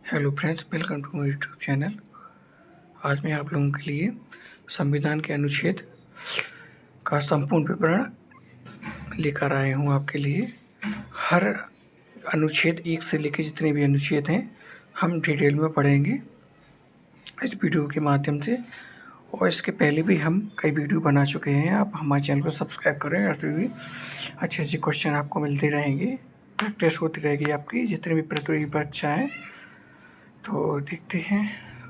Hello friends, welcome to my YouTube channel. आज मैं आप लोगों के लिए संविधान के अनुच्छेद का संपूर्ण विवरण लेकर आया हूँ आपके लिए। हर अनुच्छेद एक से लेकर जितने भी अनुच्छेद हैं हम डिटेल में पढ़ेंगे इस वीडियो के माध्यम से। और इसके पहले भी हम कई वीडियो बना चुके हैं। आप हमारे चैनल को सब्सक्राइब करें, ऐसे भी अच्छे अच्छे क्वेश्चन आपको मिलते रहेंगे, प्रैक्टिस होती रहेगी आपकी जितने भी प्रतियोगी परीक्षा हैं। तो देखते हैं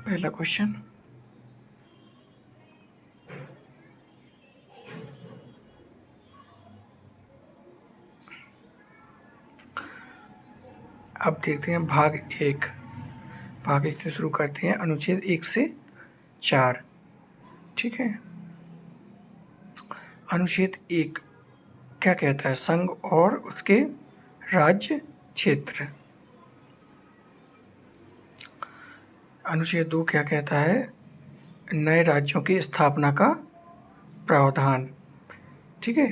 पहला क्वेश्चन। अब देखते हैं भाग एक से शुरू करते हैं, अनुच्छेद 1 से 4। ठीक है। अनुच्छेद 1 क्या कहता है? संघ और उसके राज्य क्षेत्र। अनुच्छेद 2 क्या कहता है? नए राज्यों की स्थापना का प्रावधान। ठीक है।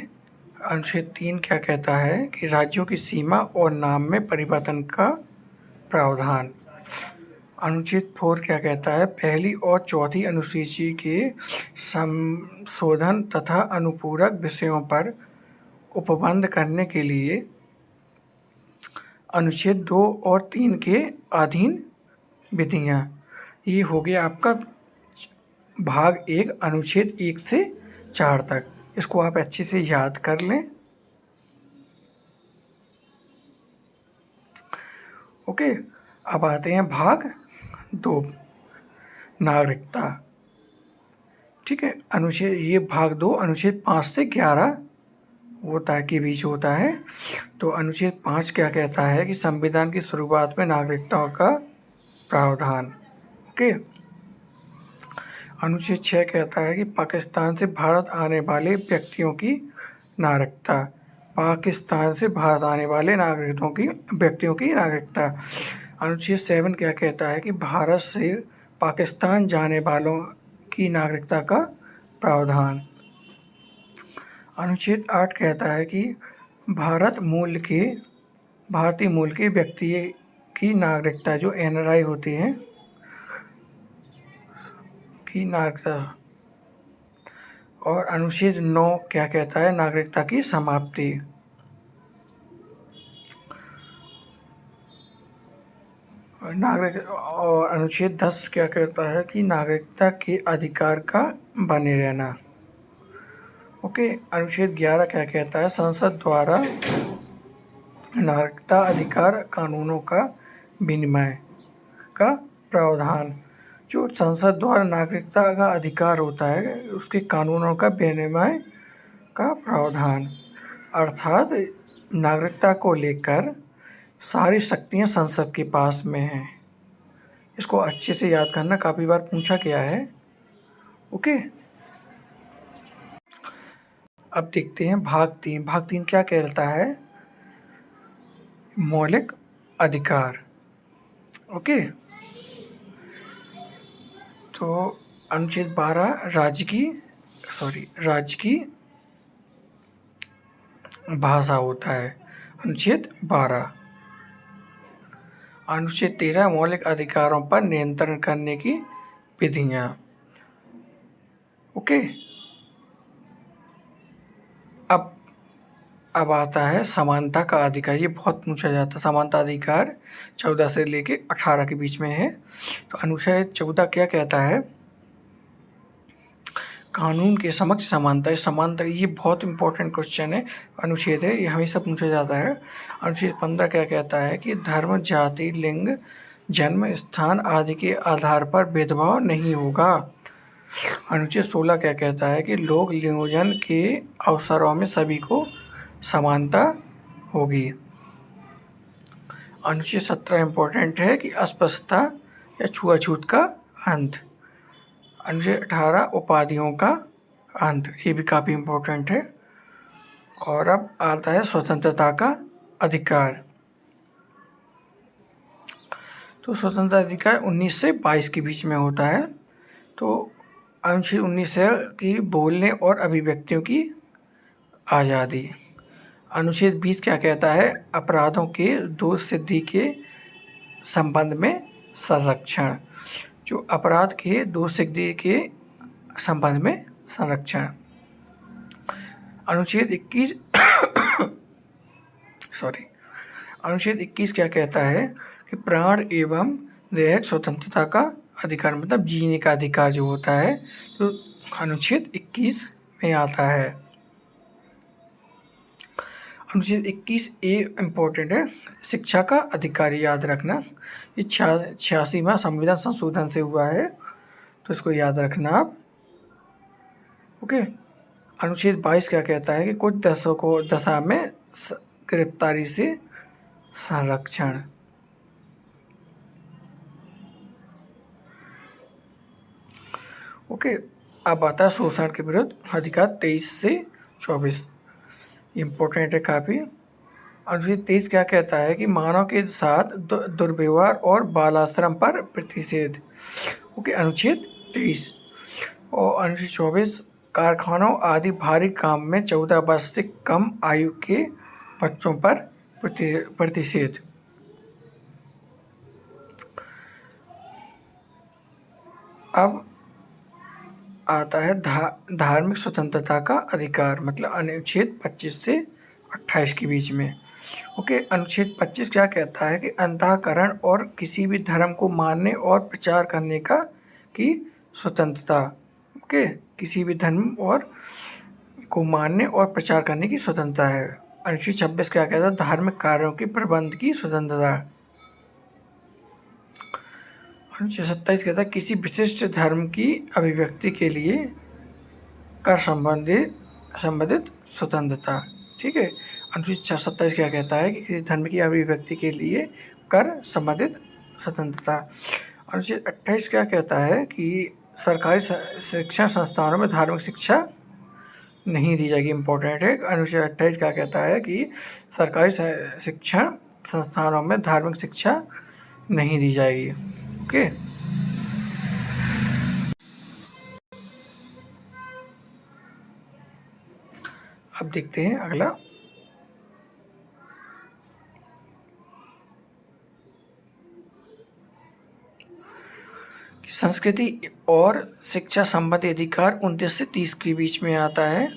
अनुच्छेद 3 क्या कहता है कि राज्यों की सीमा और नाम में परिवर्तन का प्रावधान। अनुच्छेद 4 क्या कहता है? पहली और चौथी अनुसूची के संशोधन तथा अनुपूरक विषयों पर उपबंध करने के लिए अनुच्छेद 2 और 3 के अधीन विधियाँ। ये हो गया आपका भाग 1, अनुच्छेद 1 से 4 तक। इसको आप अच्छे से याद कर लें। ओके। अब आते हैं भाग 2, नागरिकता। ठीक है। ये भाग 2 अनुच्छेद 5 से 11 होता है के बीच होता है। तो अनुच्छेद 5 क्या कहता है कि संविधान की शुरुआत में नागरिकता का प्रावधान। ओके। अनुच्छेद 6 कहता है कि पाकिस्तान से भारत आने वाले व्यक्तियों की नागरिकता। पाकिस्तान से भारत आने वाले व्यक्तियों की नागरिकता। अनुच्छेद 7 क्या कहता है कि भारत से पाकिस्तान जाने वालों की नागरिकता का प्रावधान। अनुच्छेद 8 कहता है कि भारतीय मूल के व्यक्ति की नागरिकता, जो NRI होती हैं, की नागरिकता। और अनुच्छेद 9 क्या कहता है? नागरिकता की समाप्ति। और अनुच्छेद 10 क्या कहता है कि नागरिकता के अधिकार का बने रहना। ओके। अनुच्छेद 11 क्या कहता है? संसद द्वारा नागरिकता अधिकार कानूनों का विनिमय का प्रावधान। जो संसद द्वारा नागरिकता का अधिकार होता है उसके कानूनों का विनिमय का प्रावधान। अर्थात नागरिकता को लेकर सारी शक्तियां संसद के पास में हैं। इसको अच्छे से याद करना, काफ़ी बार पूछा गया है। ओके। अब देखते हैं भाग 3। भाग 3 क्या कहता है? मौलिक अधिकार। ओके। तो अनुच्छेद 12 राज्य की भाषा होता है, अनुच्छेद 12। अनुच्छेद 13 मौलिक अधिकारों पर नियंत्रण करने की विधियाँ। ओके। अब आता है समानता का अधिकार। ये बहुत पूछा जाता है। समानता अधिकार 14 से लेके 18 के बीच में है। तो अनुच्छेद 14 क्या कहता है? कानून के समक्ष समानता। ये बहुत इंपॉर्टेंट क्वेश्चन है, अनुच्छेद है, ये हमेशा पूछा जाता है। अनुच्छेद 15 क्या कहता है कि धर्म, जाति, लिंग, जन्म स्थान आदि के आधार पर भेदभाव नहीं होगा। अनुच्छेद 16 क्या कहता है कि लोक नियोजन के अवसरों में सभी को समानता होगी। अनुच्छेद 17 इम्पोर्टेंट है कि अस्पृश्यता या छुआछूत का अंत। अनुच्छेद 18 उपाधियों का अंत। ये भी काफ़ी इम्पोर्टेंट है। और अब आता है स्वतंत्रता का अधिकार। तो स्वतंत्रता अधिकार 19 से 22 के बीच में होता है। तो अनुच्छेद 19 है कि बोलने और अभिव्यक्तियों की आज़ादी। अनुच्छेद 20 क्या कहता है? अपराधों के दोष सिद्धि के संबंध में संरक्षण, जो अपराध के दोषसिद्धि के संबंध में संरक्षण। अनुच्छेद 21 अनुच्छेद 21 क्या कहता है कि प्राण एवं दैहिक स्वतंत्रता का अधिकार, मतलब जीने का अधिकार जो होता है, तो अनुच्छेद 21 में आता है। अनुच्छेद 21 ए इम्पोर्टेंट है, शिक्षा का अधिकार, याद रखना। ये 86वां संविधान संशोधन से हुआ है, तो इसको याद रखना आप। ओके। अनुच्छेद 22 क्या कहता है कि कुछ दशा में गिरफ्तारी से संरक्षण। ओके। अब आता है शोषण के विरुद्ध अधिकार 23 से 24, इम्पोर्टेंट है काफ़ी। अनुच्छेद 23 क्या कहता है कि मानव के साथ दुर्व्यवहार और बालाश्रम पर प्रतिषेध। ओके, अनुच्छेद 23। और अनुच्छेद 24 कारखानों आदि भारी काम में 14 वर्ष से कम आयु के बच्चों पर प्रतिषेध। अब आता है धार्मिक स्वतंत्रता का अधिकार, मतलब अनुच्छेद 25 से 28 के बीच में। ओके, अनुच्छेद 25 क्या कहता है कि अंतःकरण और किसी भी धर्म को मानने और प्रचार करने की स्वतंत्रता। ओके, किसी भी धर्म को मानने और प्रचार करने की स्वतंत्रता है। अनुच्छेद 26 क्या कहता है, धार्मिक कार्यों के प्रबंध की स्वतंत्रता। अनुच्छेद 27 कहता है किसी विशिष्ट धर्म की अभिव्यक्ति के लिए कर संबंधित स्वतंत्रता। ठीक है। अनुच्छेद 27 क्या कहता है कि किसी धर्म की अभिव्यक्ति के लिए कर संबंधित स्वतंत्रता। अनुच्छेद 28 क्या कहता है कि सरकारी शिक्षण संस्थानों में धार्मिक शिक्षा नहीं दी जाएगी, इम्पोर्टेंट है। अनुच्छेद 28 क्या कहता है कि सरकारी शिक्षण संस्थानों में धार्मिक शिक्षा नहीं दी जाएगी। ओके। अब देखते हैं अगला। संस्कृति और शिक्षा संबंधी अधिकार 29 से 30 के बीच में आता है।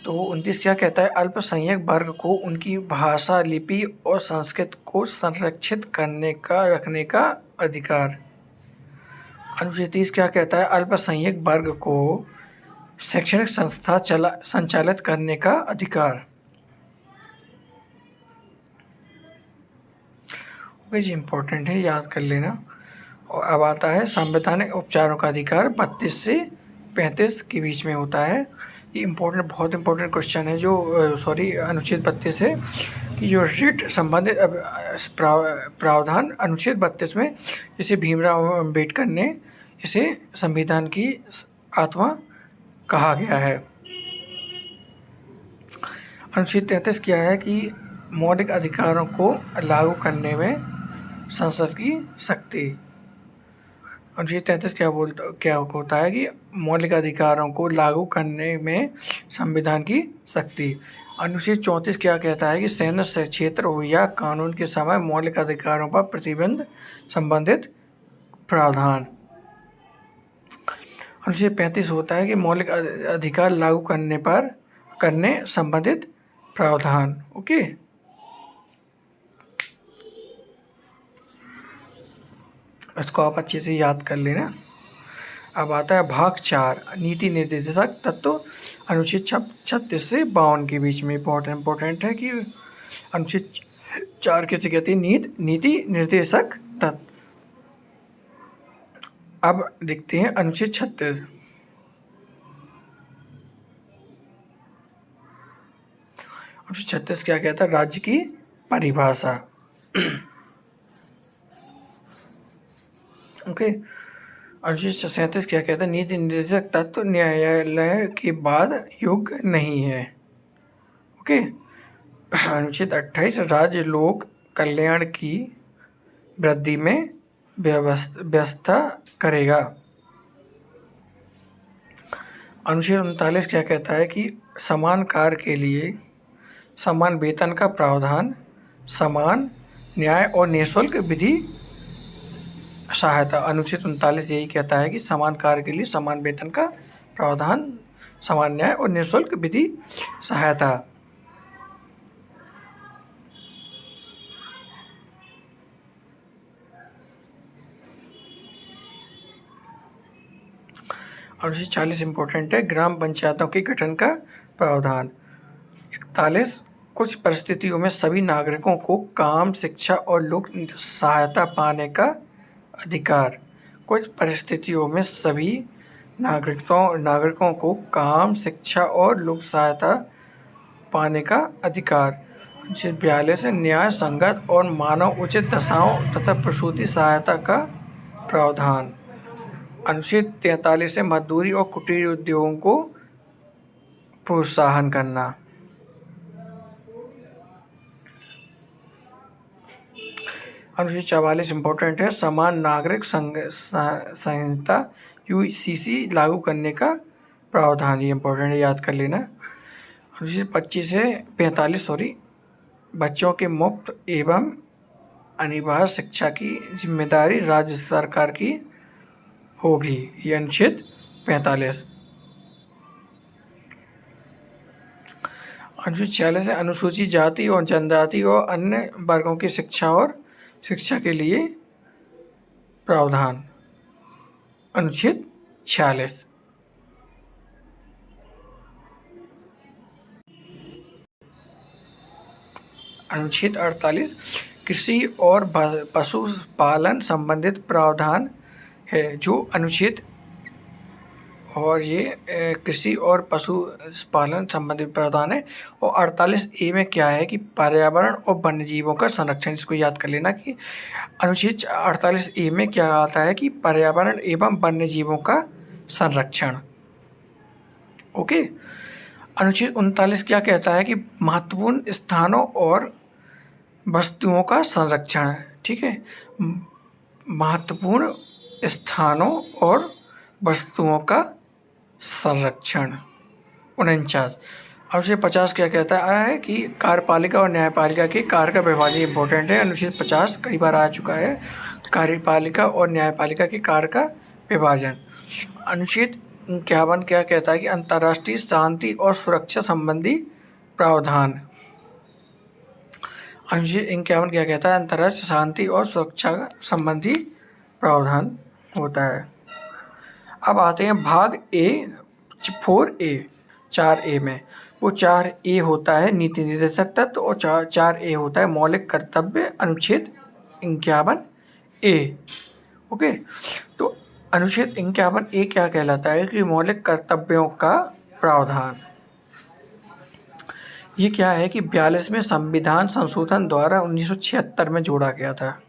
तो 29 क्या कहता है, अल्पसंख्यक वर्ग को उनकी भाषा, लिपि और संस्कृति को संरक्षित रखने का अधिकार। अनुच्छेद 30 क्या कहता है, अल्पसंख्यक वर्ग को शैक्षणिक संस्था संचालित करने का अधिकार। ओके जी, इम्पोर्टेंट है, याद कर लेना। और अब आता है संवैधानिक उपचारों का अधिकार, 32 से 35 के बीच में होता है। ये बहुत इम्पोर्टेंट क्वेश्चन है, जो अनुच्छेद 32 है कि जो रिट संबंधित प्रावधान अनुच्छेद 32 में, जिसे भीमराव अम्बेडकर ने इसे संविधान की आत्मा कहा गया है। अनुच्छेद 33 क्या है कि मौलिक अधिकारों को लागू करने में संसद की शक्ति। अनुच्छेद 33 क्या होता है कि मौलिक अधिकारों को लागू करने में संविधान की शक्ति। अनुच्छेद 34 क्या कहता है कि सैन्य क्षेत्र हो या कानून के समय मौलिक अधिकारों पर प्रतिबंध संबंधित प्रावधान। अनुच्छेद 35 होता है कि मौलिक अधिकार लागू करने संबंधित प्रावधान। ओके। इसको आप अच्छे से याद कर लेना। अब आता है भाग 4, नीति निर्देशक तत्व, अनुच्छेद 36 से 52 के बीच में। इम्पोर्टेंट है कि अनुच्छेद 4 कैसे कहते हैं, नीति निर्देशक तत्व। अब देखते हैं अनुच्छेद 36। अनुच्छेद 36 क्या कहता है, राज्य की परिभाषा। ओके। अनुच्छेद 37 क्या कहता है, नीति निर्देशक तत्व न्यायालय के बाद योग्य नहीं है। ओके। अनुच्छेद 28 राज्य लोक कल्याण की वृद्धि में व्यवस्था करेगा। अनुच्छेद 39 क्या कहता है कि समान कार्य के लिए समान वेतन का प्रावधान, समान न्याय और निःशुल्क विधि सहायता। अनुच्छेद 39 यही कहता है कि समान कार्य के लिए समान वेतन का प्रावधान, समान न्याय और निःशुल्क विधि सहायता। अनुच्छेद 40 इंपॉर्टेंट है, ग्राम पंचायतों के गठन का प्रावधान। 41 कुछ परिस्थितियों में सभी नागरिकों को काम, शिक्षा और लोक सहायता पाने का अधिकार। कुछ परिस्थितियों में सभी नागरिकों को काम, शिक्षा और लोक सहायता पाने का अधिकार। अनुच्छेद 42 न्याय संगत और मानव उचित दशाओं तथा प्रसूति सहायता का प्रावधान। अनुच्छेद 43 मजदूरी और कुटीर उद्योगों को प्रोत्साहन करना। अनुच्छेद 44 इम्पोर्टेंट है, समान नागरिक संहिता यूसीसी लागू करने का प्रावधान। ये इम्पोर्टेंट है, याद कर लेना। अनुच्छेद 45 बच्चों के मुफ्त एवं अनिवार्य शिक्षा की जिम्मेदारी राज्य सरकार की होगी। ये अनुच्छेद 45। अनुच्छेद 46 अनुसूचित जाति और जनजाति और अन्य वर्गों की शिक्षा के लिए प्रावधान। अनुच्छेद 46। अनुच्छेद 48 कृषि और पशुपालन संबंधित प्रावधान है। जो अनुच्छेद और ये कृषि और पशुपालन संबंधित प्रावधान है। और 48A में क्या है कि पर्यावरण और वन्यजीवों का संरक्षण। इसको याद कर लेना कि अनुच्छेद 48A में क्या आता है कि पर्यावरण एवं वन्यजीवों का संरक्षण। ओके। अनुच्छेद 39 क्या कहता है कि महत्वपूर्ण स्थानों और वस्तुओं का संरक्षण। ठीक है, महत्वपूर्ण स्थानों और वस्तुओं का संरक्षण। 49 अनुच्छेद 50 क्या कहता है कि कार्यपालिका और न्यायपालिका के कार्य का विभाजन इंपॉर्टेंट है। अनुच्छेद 50 कई बार आ चुका है, कार्यपालिका और न्यायपालिका के कार्य का विभाजन। अनुच्छेद 51 क्या कहता है कि अंतर्राष्ट्रीय शांति और सुरक्षा संबंधी प्रावधान। अनुच्छेद 51 क्या कहता है, अंतर्राष्ट्रीय शांति और सुरक्षा संबंधी प्रावधान होता है। अब आते हैं भाग ए 4A 4A में। वो 4A होता है नीति निर्देशक तत्व और 4A होता है मौलिक कर्तव्य। अनुच्छेद 51A। ओके, तो अनुच्छेद 51A क्या कहलाता है कि मौलिक कर्तव्यों का प्रावधान। ये क्या है कि 42वें संविधान संशोधन द्वारा 1976 में जोड़ा गया था।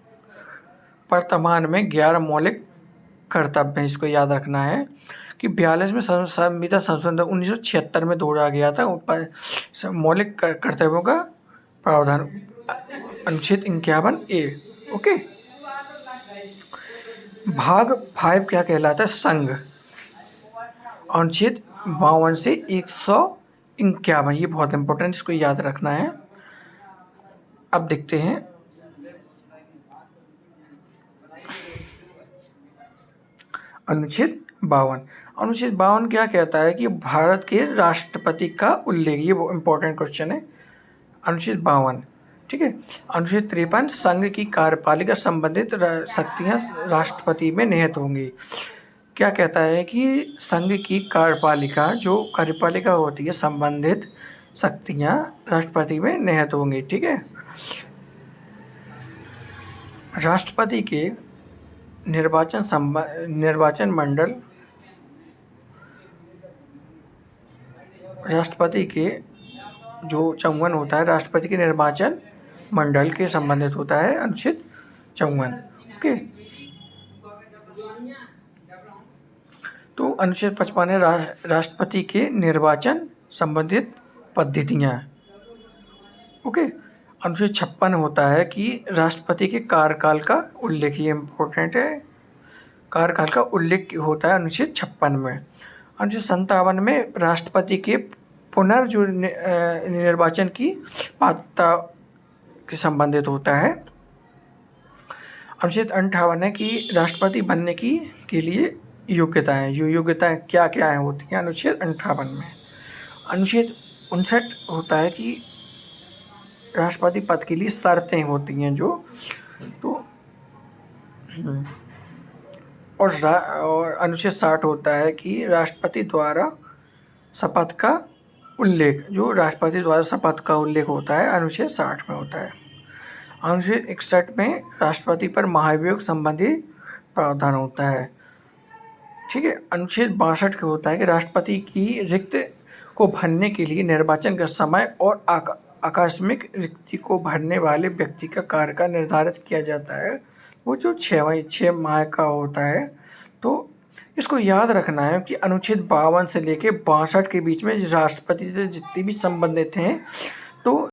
वर्तमान में 11 मौलिक कर्तव्य हैं। इसको याद रखना है कि 42वें संविधान संशोधन 1976 में जोड़ा गया था मौलिक कर्तव्यों का प्रावधान। अनुच्छेद 51A। ओके। भाग 5 क्या कहलाता है, संघ। अनुच्छेद 52 से 151। ये बहुत इंपॉर्टेंट, इसको याद रखना है। अब देखते हैं अनुच्छेद 52। अनुच्छेद 52 क्या कहता है कि भारत के राष्ट्रपति का उल्लेख। ये वो इंपॉर्टेंट क्वेश्चन है, अनुच्छेद 52। ठीक है। अनुच्छेद 53 संघ की कार्यपालिका संबंधित शक्तियां राष्ट्रपति में निहित होंगी। क्या कहता है कि संघ की कार्यपालिका होती है, संबंधित शक्तियां राष्ट्रपति में निहित होंगी। ठीक है। राष्ट्रपति के निर्वाचन मंडल, राष्ट्रपति के जो 54 होता है, राष्ट्रपति के निर्वाचन मंडल के संबंधित होता है अनुच्छेद 54। ओके। तो अनुच्छेद 55 है राष्ट्रपति के निर्वाचन संबंधित पद्धतियाँ। ओके। अनुच्छेद 56 होता है कि राष्ट्रपति के कार्यकाल का उल्लेख। ये इम्पोर्टेंट है, कार्यकाल का उल्लेख होता है अनुच्छेद 56 में। अनुच्छेद 57 में राष्ट्रपति के निर्वाचन की पात्रता के संबंधित होता है। अनुच्छेद 58 है कि राष्ट्रपति बनने की के लिए योग्यताएं, योग्यताएं क्या क्या है होती हैं अनुच्छेद 58 में। अनुच्छेद 59 होता है कि राष्ट्रपति पद के लिए शर्तें होती हैं जो तो और अनुच्छेद 60 होता है कि राष्ट्रपति द्वारा शपथ का उल्लेख, जो राष्ट्रपति द्वारा शपथ का उल्लेख होता है अनुच्छेद 60 में होता है। अनुच्छेद 61 में राष्ट्रपति पर महाभियोग संबंधी प्रावधान होता है। ठीक है। अनुच्छेद 62 का होता है कि राष्ट्रपति की रिक्त को भरने के लिए निर्वाचन का समय और आकस्मिक रिक्ति को भरने वाले व्यक्ति का कार्यकाल निर्धारित किया जाता है, वो जो 6 माह का होता है। तो इसको याद रखना है कि अनुच्छेद 52 से लेके 62 के बीच में राष्ट्रपति से जितने भी संबंधित हैं तो